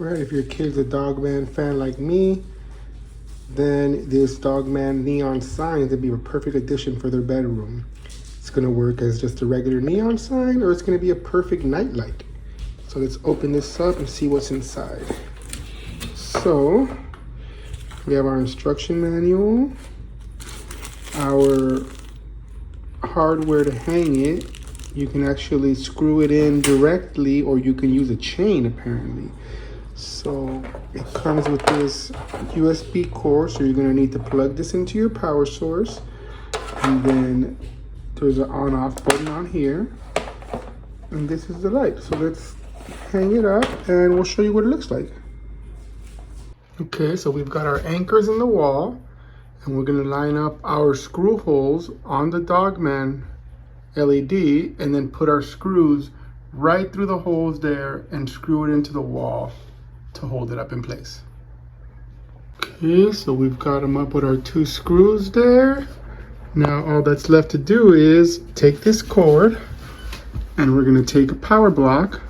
right? If your kid's a Dogman fan like me, then this Dogman neon sign is gonna be a perfect addition for their bedroom. It's gonna work as just a regular neon sign, or it's gonna be a perfect night light. So let's open this up and see what's inside. So we have our instruction manual, our hardware to hang it. You can actually screw it in directly, or you can use a chain apparently. So it comes with this USB cord, so you're gonna need to plug this into your power source, and then there's an on-off button on here, and this is the light. So let's hang it up and we'll show you what it looks like. Okay, so we've got our anchors in the wall, and we're gonna line up our screw holes on the Dogman LED, and then put our screws right through the holes there and screw it into the wall to hold it up in place. Okay, so we've got them up with our 2 screws there. Now all that's left to do is take this cord, and we're gonna take a power block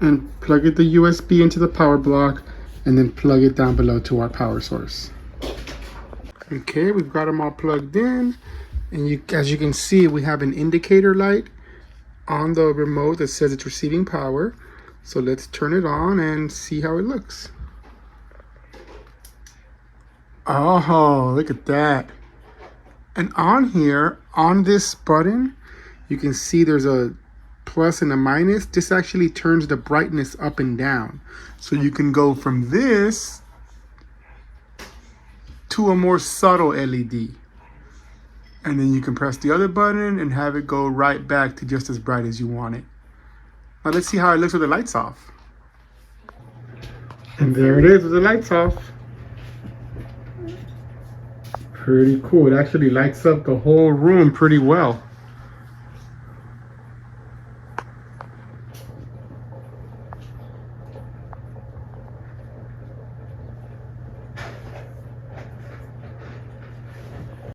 and plug it the USB into the power block, and then plug it down below to our power source. Okay, we've got them all plugged in, and as you can see, we have an indicator light on the remote that says it's receiving power. So let's turn it on and see how it looks. Oh, look at that. And on here, on this button, you can see there's a plus and a minus. This actually turns the brightness up and down. So you can go from this to a more subtle LED. And then you can press the other button and have it go right back to just as bright as you want it. Now let's see how it looks with the lights off. And there it is with the lights off. Pretty cool. It actually lights up the whole room pretty well.